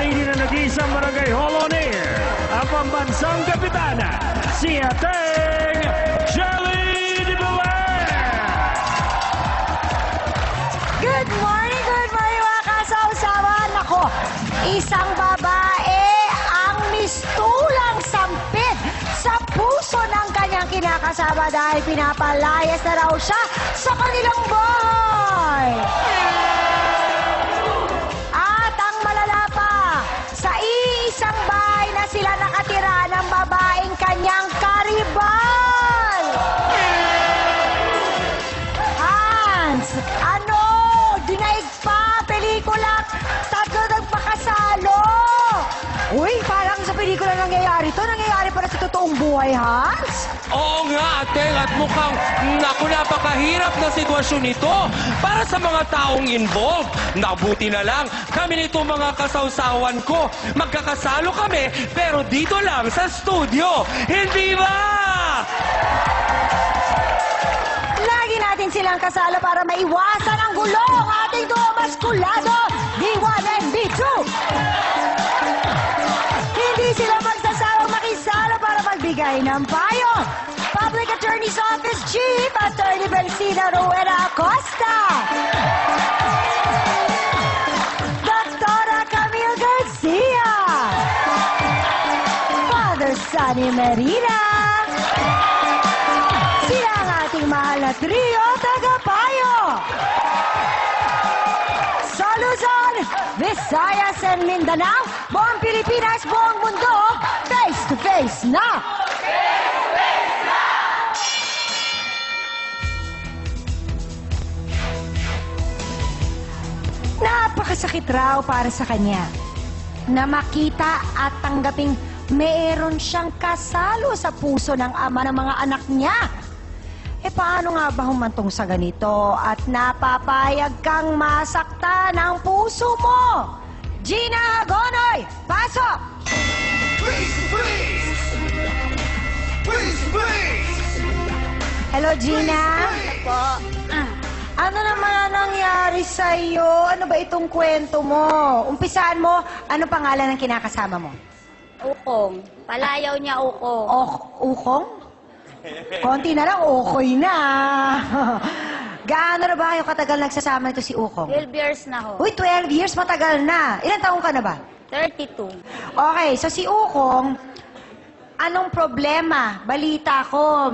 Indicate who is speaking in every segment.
Speaker 1: lady na nag-iisang barangay Hall on Air, ang pambansang kapitana, si Ateng Jelly de Belen!
Speaker 2: Good morning mga kasawsawan. Ako, isang babae ang mistulang sampid sa puso ng kanyang kinakasama dahil pinapalayas na raw siya sa kanilang bahay. At ang malala pa, sa iisang bahay na sila nakatira ng babaeng kanyang karibal. Hans, ano? Dinaig pa, pelikula, tatlo nagpakasalo. Uy, parang sa pelikula nangyayari to. Nangyayari para sa totoong buhay, Hans?
Speaker 3: Oo nga, Ateng, at mukhang napakahirap na sitwasyon nito para sa mga taong involved. Nabuti na lang, kami nito mga kasawsawan ko. Magkakasalo kami, pero dito lang sa studio. Hindi ba?
Speaker 2: Lagi natin silang kasalo para maiwasan ang gulo ang ating duo maskulado, B1 and B2. Hindi sila magsasawang makisalo para magbigay ng payo. Public Attorney's Office Chief, Attorney Belsina Rowena Acosta. Dr. Camille Garcia. Father Sunny Merida. Sila ang ating mahal na trio tagapayo. Sa Luzon, Visayas and Mindanao, buong Pilipinas, buong mundo, face to face na! Napakasakit raw para sa kanya na makita at tanggaping meron siyang kasalo sa puso ng ama ng mga anak niya. E paano nga ba humantong sa ganito at napapayag kang masaktan ang puso mo? Gina Hagonoy, pasok!
Speaker 4: Please, please! Please, please!
Speaker 2: Hello, Gina.
Speaker 5: Po.
Speaker 2: Ano naman ang nangyari sa'yo? Ano ba itong kwento mo? Umpisaan mo, ano pangalan ng kinakasama mo?
Speaker 5: Ukong. Palayaw niya ukong.
Speaker 2: Ukong? Konti na lang, ukoy na. Gaano na ba kayo katagal nagsasama ito si Ukong?
Speaker 5: 12 years na ho.
Speaker 2: Uy, 12 years, matagal na. Ilan taong ka na ba?
Speaker 5: 32.
Speaker 2: Okay, so si Ukong, anong problema? Balita ko,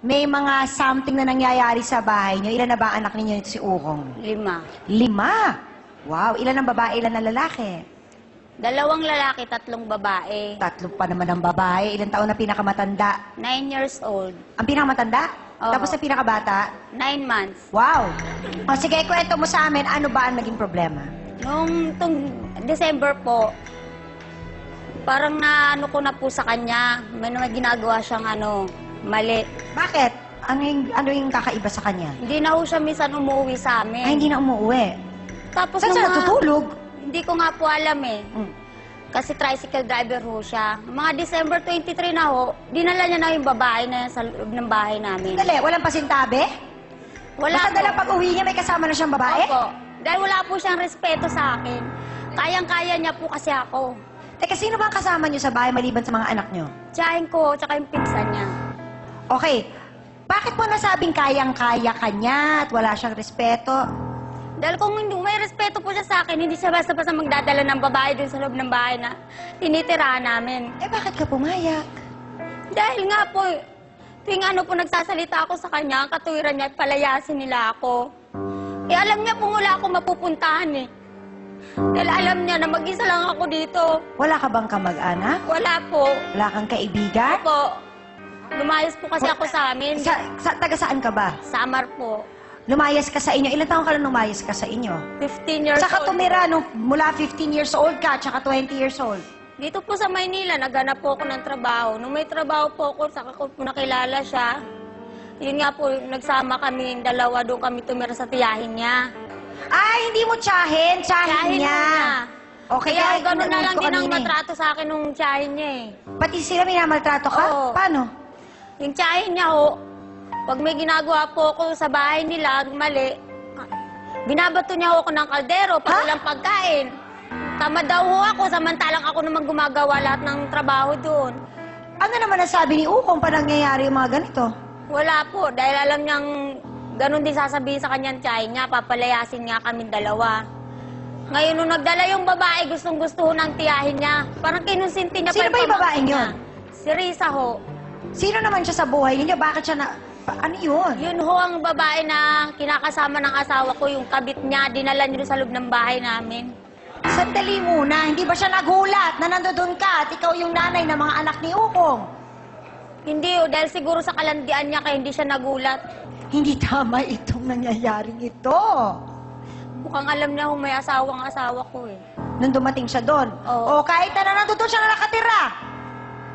Speaker 2: may mga something na nangyayari sa bahay niyo. Ilan na ba ang anak ninyo ito si Ukong?
Speaker 5: 5.
Speaker 2: 5. Wow, ilan ang babae, ilan ang lalaki?
Speaker 5: 2 lalaki, 3 babae.
Speaker 2: 3 pa naman ang babae. Ilan taon na pinakamatanda?
Speaker 5: 9 years old.
Speaker 2: Ang pinakamatanda?
Speaker 5: Oo.
Speaker 2: Tapos ang pinakabata?
Speaker 5: 9 months.
Speaker 2: Wow! O sige, kwento mo sa amin, ano ba ang naging problema?
Speaker 5: Nung December po, parang naano ko na po sa kanya. May mga ginagawa siyang mali.
Speaker 2: Bakit? Ano yung kakaiba sa kanya?
Speaker 5: Hindi na ho siya minsan umuwi sa amin.
Speaker 2: Ay, hindi na umuwi.
Speaker 5: Tapos
Speaker 2: Saan siya natutulog?
Speaker 5: Hindi ko nga po alam eh.
Speaker 2: Hmm.
Speaker 5: Kasi tricycle driver ho siya. Mga December 23 na ho, dinala niya na yung babae na yan sa loob ng bahay namin.
Speaker 2: Dali, walang pasintabi?
Speaker 5: Wala
Speaker 2: Basta
Speaker 5: po.
Speaker 2: dala pag uwi niya, may kasama na siyang babae?
Speaker 5: Opo. Dahil wala po siyang respeto sa akin. Kayang-kaya niya po kasi ako.
Speaker 2: Teka, sino ba ang kasama niyo sa bahay maliban sa mga anak niyo?
Speaker 5: Tiyahin ko, tsaka yung pinsan niya.
Speaker 2: Okay, bakit mo nasabing kayang-kaya ka niya at wala siyang respeto?
Speaker 5: Dahil kung hindi may respeto po siya sa akin, hindi siya basta-basta magdadala ng babae dun sa loob ng bahay na tinitirahan namin.
Speaker 2: Eh, bakit ka pumayag?
Speaker 5: Dahil nga po, tuwing po nagsasalita ako sa kanya, ang katuwiran niya, palayasin nila ako. Eh, alam niya kung wala akong mapupuntahan eh. Dahil alam niya na mag-isa lang ako dito.
Speaker 2: Wala ka bang kamag-anak?
Speaker 5: Wala po.
Speaker 2: Wala kang kaibigan?
Speaker 5: Po. Lumayas po kasi ako sa amin.
Speaker 2: Taga saan ka ba?
Speaker 5: Samar po.
Speaker 2: Lumayas ka sa inyo. Ilan taong ka lang lumayas ka sa inyo?
Speaker 5: 15 years
Speaker 2: Saka
Speaker 5: old.
Speaker 2: tumira mula 15 years old ka, tsaka 20 years old.
Speaker 5: Dito po sa Maynila, naghanap po ako ng trabaho. Nung may trabaho po ako, saka ko po nakilala siya. Yun nga po, nagsama kami, dalawa doon kami tumira sa tiyahin niya.
Speaker 2: Ay, hindi mo tsahin. Tsahin niya. Okay,
Speaker 5: Kaya gano'n na
Speaker 2: nanonood
Speaker 5: lang
Speaker 2: ko
Speaker 5: din ang
Speaker 2: kanina eh.
Speaker 5: matrato sa akin nung tiyahin niya eh.
Speaker 2: Pati sila minamaltrato ka?
Speaker 5: Oo.
Speaker 2: Paano?
Speaker 5: Yung tiyahin niya ho, pag may ginagawa po ako sa bahay nila, mali, binabato niya ho ako ng kaldero pag
Speaker 2: Ha?
Speaker 5: walang pagkain. Tamad daw ho ako, samantalang ako naman gumagawa lahat ng trabaho doon.
Speaker 2: Ano naman nasabi ni Ukong pa nangyayari yung mga ganito?
Speaker 5: Wala po, dahil alam niyang ganun din sasabihin sa kanyang tiyahin niya, papalayasin nga kami dalawa. Ngayon, nung nagdala yung babae, gustong-gusto ho ng tiyahin niya. Parang kinunsinti niya
Speaker 2: Sino ba yung babaeng
Speaker 5: pamangkin
Speaker 2: yun?
Speaker 5: niya. Si Risa ho.
Speaker 2: Sino naman siya sa buhay ninyo? Bakit siya na... Ano yun?
Speaker 5: Yun ho ang babae na kinakasama ng asawa ko, yung kabit niya, dinala niyo sa loob ng bahay namin.
Speaker 2: Sandali muna, hindi ba siya nagulat na nandoon ka at ikaw yung nanay ng mga anak ni Ukong?
Speaker 5: Hindi ho, dahil siguro sa kalandian niya kaya hindi siya nagulat.
Speaker 2: Hindi tama itong nangyayaring ito.
Speaker 5: Mukhang alam niya kung may asawa ko eh.
Speaker 2: Nung dumating siya doon.
Speaker 5: Oo.
Speaker 2: O kahit na nandoon siya na nakatira.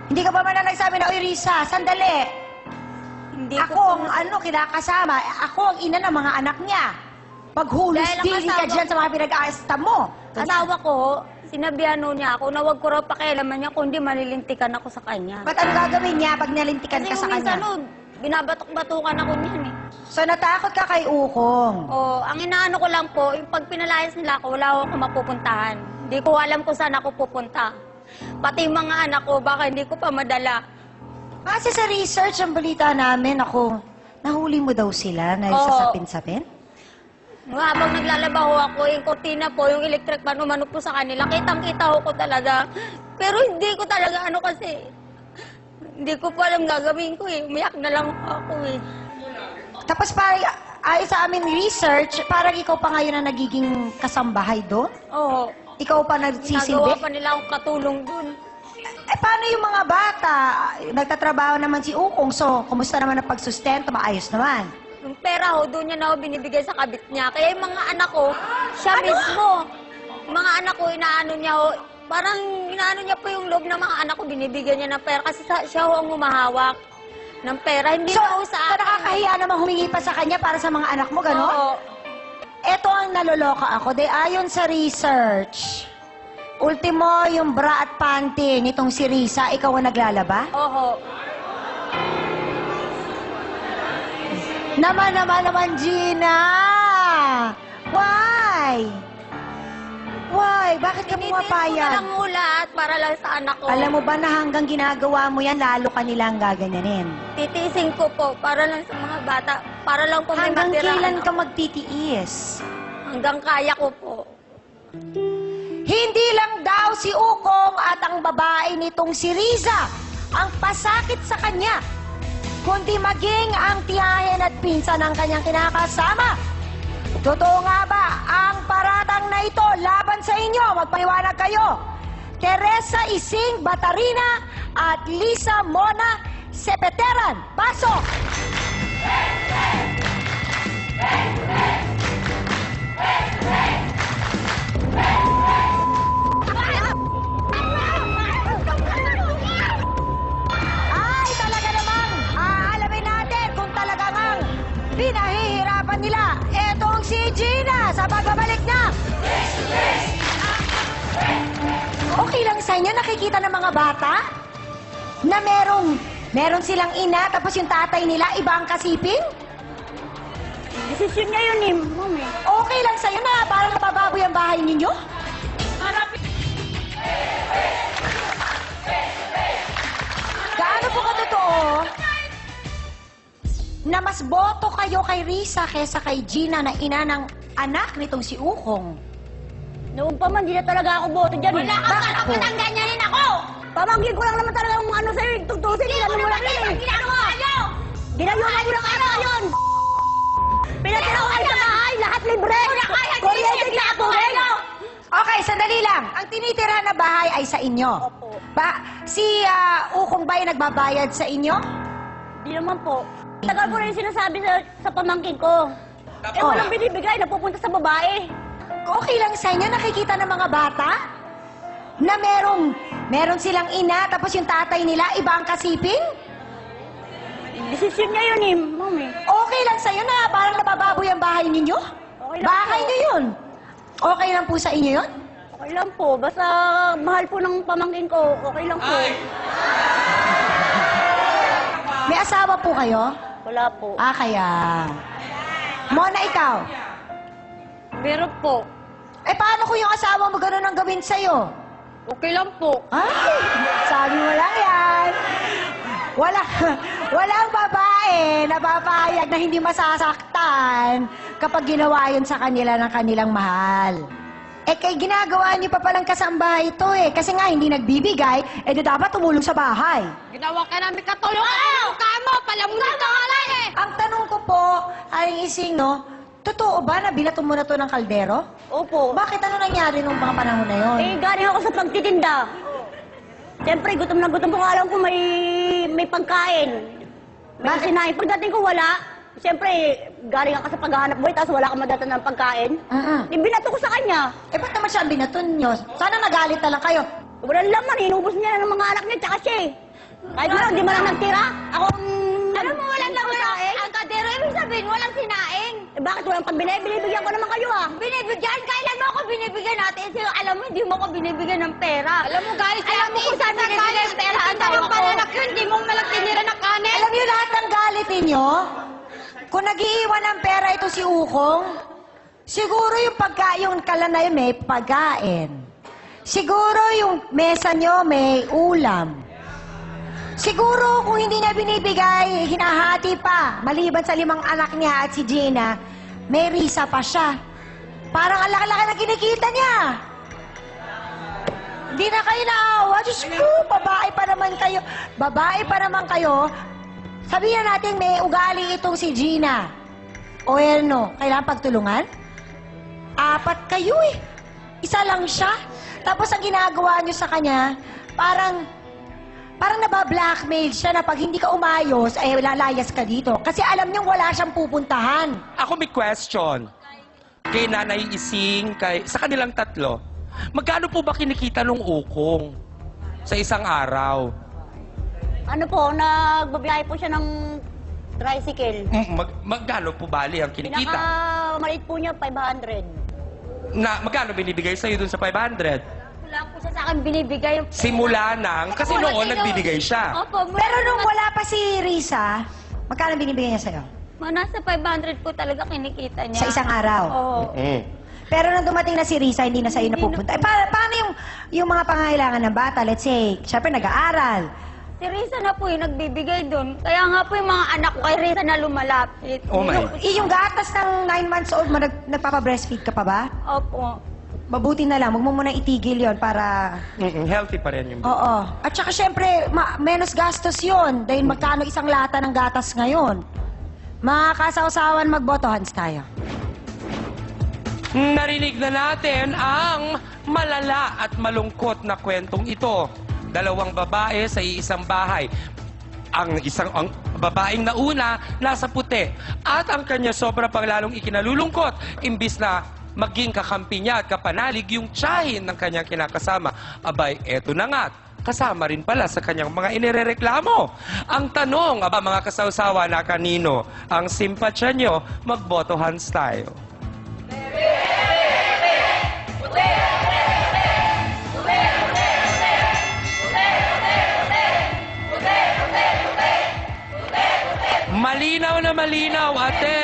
Speaker 2: Hindi ka ba man na nagsabi na, Uy Risa, sandali.
Speaker 5: Hindi
Speaker 2: Ako
Speaker 5: ko
Speaker 2: ang kinakasama. Ako ang ina ng mga anak niya. Paghulos
Speaker 5: Dahil ang
Speaker 2: dili ka
Speaker 5: asawa-
Speaker 2: dyan sa mga pinag-aasta mo.
Speaker 5: Asawa ko, sinabihan ho niya ako na wag ko raw pakialaman niya kung hindi malilintikan ako sa kanya.
Speaker 2: Ba't ano gagawin niya pag nalintikan ka
Speaker 5: Kasi
Speaker 2: sa
Speaker 5: kung minsan
Speaker 2: kanya?
Speaker 5: ho, binabatok-batukan ako niyan eh.
Speaker 2: So natakot ka kay Ukong.
Speaker 5: O, ang inaano ko lang po, yung pag pinalayas nila ako, wala ako mapupuntahan. Hindi ko alam kung saan ako pupunta. Pati yung mga anak ko, baka hindi ko pa madala.
Speaker 2: Kasi sa research, ang balita namin, ako, nahuli mo daw sila na
Speaker 5: Oo.
Speaker 2: sasapin-sapin?
Speaker 5: Habang naglalaba ho ako, yung kortina po, yung electric pan, umano po sa kanila, kitang-kita ho ko talaga. Pero hindi ko talaga ano kasi, hindi ko pa alam gagawin ko eh. Umiyak na lang ako eh.
Speaker 2: Tapos ayon sa aming research, parang ikaw pa ngayon na nagiging kasambahay doon?
Speaker 5: Oo.
Speaker 2: Ikaw pa
Speaker 5: Nagawa
Speaker 2: nagsisilbi?
Speaker 5: pa nila akong katulong dun.
Speaker 2: Eh, paano yung mga bata? Nagtatrabaho naman si Ukong, so kumusta naman ang pagsustento? Maayos naman.
Speaker 5: Yung pera ho, doon niya na ho binibigay sa kabit niya. Kaya yung mga anak ko, siya
Speaker 2: Ano?
Speaker 5: mismo. Yung mga anak ko, inaano niya ho, parang inaano niya po yung loob ng mga anak ko, binibigyan niya ng pera. Kasi siya ho ang humahawak ng pera. Hindi
Speaker 2: So,
Speaker 5: na ho sa akin.
Speaker 2: nakakahiya naman humingi pa sa kanya para sa mga anak mo, gano'n?
Speaker 5: Oo.
Speaker 2: Ito ang naloloka ako. De ayon sa research, ultimo yung bra at panty nitong si Risa, ikaw ang naglalaba?
Speaker 5: Oo.
Speaker 2: Naman, Gina! Why? Why? Bakit ka
Speaker 5: Tinitin ko na
Speaker 2: pumapayag?
Speaker 5: lang ho lahat para lang sa anak ko.
Speaker 2: Alam mo ba na hanggang ginagawa mo yan, lalo ka nilang gaganyanin?
Speaker 5: Titiising ko po para lang sa mga bata. Para lang po may
Speaker 2: Hanggang
Speaker 5: matirahan
Speaker 2: kailan
Speaker 5: ako.
Speaker 2: ka magtitiis?
Speaker 5: Hanggang kaya ko po.
Speaker 2: Hindi lang daw si Ukong at ang babae nitong si Riza ang pasakit sa kanya, kundi maging ang tiyahin at pinsan ng kanyang kinakasama. Totoo nga ba ang paratang na ito laban sa inyo? Magpaliwanag kayo. Teresa Ising Batarina at Lisa Mona Sepeteran. Pasok! Ay, talaga namang aalamin natin kung talagang ang pinahihirapan nila. Etong si Gina sa pagbabalik na. Okay lang sa inyo, nakikita ng mga bata na meron silang ina tapos yung tatay nila iba ang kasiping?
Speaker 5: Desisyon niya yun eh, mami.
Speaker 2: Okay lang sa'yo na parang nabababoy ang bahay ninyo? Gaano po katotoo na mas boto kayo kay Risa kesa kay Gina na ina ng anak nitong si Ukong?
Speaker 5: Noon pa man, di na talaga ako boto dyan. Wala
Speaker 2: kang karapatang
Speaker 5: ganyanin ako! Pamangkin ko lang naman talaga yung ano sa'yo, tutusin nila mo lang yun eh. Ginagawa nyo! Ginagawa mo lang ano yun! Pinatira ko kayo sa bahay, lahat libre! Kuryente na ako,
Speaker 2: Okay, sandali lang. Ang tinitira na bahay ay sa inyo.
Speaker 5: Opo.
Speaker 2: Si Ukong ba ay nagbabayad sa inyo?
Speaker 5: Di naman po. Tagal ko na yung sinasabi sa pamangkin ko. Eh,
Speaker 2: Oh.
Speaker 5: walang binibigay, napupunta sa babae.
Speaker 2: Okay lang sa inyo, nakikita ng mga bata na meron silang ina tapos yung tatay nila iba ang kasiping?
Speaker 5: Desisyon niya yun eh, mami.
Speaker 2: Okay lang sa'yo na parang nabababoy ang bahay ninyo?
Speaker 5: Okay lang
Speaker 2: Bahay
Speaker 5: po.
Speaker 2: niyo yun? Okay lang po sa inyo yun?
Speaker 5: Okay lang po. Basta mahal po ng pamangkin ko, okay lang po.
Speaker 2: May asawa po kayo?
Speaker 5: Wala po.
Speaker 2: Kaya... Mona, ikaw?
Speaker 5: Meron po.
Speaker 2: Eh, paano kung yung asawa mo gano'n ang gawin sa'yo?
Speaker 5: Okay lang po.
Speaker 2: Ay, sabi mo lang yan. Walang babae na papayag na hindi masasaktan kapag ginawa yun sa kanila ng kanilang mahal. Eh, kay ginagawa niyo pa palang kasambahay ito eh. Kasi nga, hindi nagbibigay, eh di dapat tumulong sa bahay.
Speaker 5: Ginawa ka namin katulong ka mo, palamunin ka nga lang eh.
Speaker 2: Ang tanong ko po, Aling Ising, no? Totoo ba na binato mo na to ng kaldero?
Speaker 5: Opo.
Speaker 2: Bakit ano nangyari nung mga panahon na yon?
Speaker 5: Eh, galing ako sa pagtitinda. Siyempre, gutom na gutom ko. Alam ko may pagkain. May
Speaker 2: Bakit?
Speaker 5: sinain. Pagdating ko wala, siyempre, galing ako sa paghahanap buhay, tapos wala kang madatan ng pagkain. Binato ko sa kanya.
Speaker 2: Eh, ba't naman siya ang binaton nyo? Sana nagalit na lang kayo.
Speaker 5: Walang laman, inubos niya ng mga anak niya, tsaka siya eh. Kahit mo lang, di man lang nagtira. Ako alam mo, walang laman ang kadero. Ibig sabihin, walang sinaing. Eh, bakit walang pambinay? Binibigyan ko naman kayo ah. Binibigyan? Kailan mo ako binibigyan natin? Kasi alam mo, hindi mo ako binibigyan ng pera. Alam mo, guys, alam mo kung saan binibigyan ng pera. Ang tawag pa na yun, hindi mo malang tinira ng kanin.
Speaker 2: Alam niyo lahat ng galit ninyo? Kung nag-iiwan ng pera ito si Ukong, siguro yung kalan na yun may pagkain. Siguro yung mesa nyo may ulam. Siguro kung hindi niya binibigay, hinahati pa. Maliban sa 5 anak niya at si Gina, may risa pa siya. Parang ang laki-laki na kinikita niya. Hindi na kayo naawa. Diyos ko, babae pa naman kayo. Babae pa naman kayo. Sabihin natin may ugali itong si Gina. O ano, kailangan pagtulungan? 4 kayo eh. Isa lang siya. Tapos ang ginagawa niyo sa kanya, parang nabablackmail siya na pag hindi ka umayos, ay lalayas ka dito. Kasi alam niyong wala siyang pupuntahan.
Speaker 3: Ako may question. Kay Nanay Ising, sa kanilang tatlo, magkano po ba kinikita nung ukong sa isang araw?
Speaker 5: Ano po, nagbabiyahe po siya ng tricycle.
Speaker 3: Magkano po bali ang kinikita?
Speaker 5: Pinakamaliit po niya, 500.
Speaker 3: Magkano binibigay sa'yo dun sa 500?
Speaker 5: Wala po siya sa akin binibigay.
Speaker 3: Simula nang, kasi noon nagbibigay siya.
Speaker 5: Opo.
Speaker 2: Pero nung wala pa si Risa, magkano binibigyan niya sa'yo?
Speaker 5: Nasa 500 po talaga kinikita niya.
Speaker 2: Sa isang araw?
Speaker 5: Oo.
Speaker 2: Pero nung dumating na si Risa, hindi na sa'yo napupunta. Eh, paano yung mga pangangailangan ng bata? Let's say, syempre nag-aaral.
Speaker 5: Si Risa na po yung nagbibigay doon. Kaya nga po yung mga anak ko kay Risa na lumalapit.
Speaker 3: Oh my.
Speaker 2: Yung gatas ng 9 months old mo, nagpapa-breastfeed ka pa ba?
Speaker 5: Opo.
Speaker 2: Mabuti na lang, huwag mo muna itigil yon para...
Speaker 3: Healthy pa rin yung...
Speaker 2: Oo. At saka syempre, menos gastos yon. Dahil magkano isang lata ng gatas ngayon. Mga kasawsawan, magboto, hands tayo.
Speaker 3: Narinig na natin ang malala at malungkot na kwentong ito. 2 babae sa iisang bahay. Ang babaeng nauna, nasa puti. At ang kanya sobra pang lalong ikinalulungkot. Imbis na maging kakampi niya at kapanalig yung tiyahin ng kanyang kinakasama. Abay, eto na nga. Kasama rin pala sa kanyang mga inirereklamo. Ang tanong, mga kasawsawa na kanino ang simpatsya nyo, magboto hands tayo. Malinaw na malinaw, ate.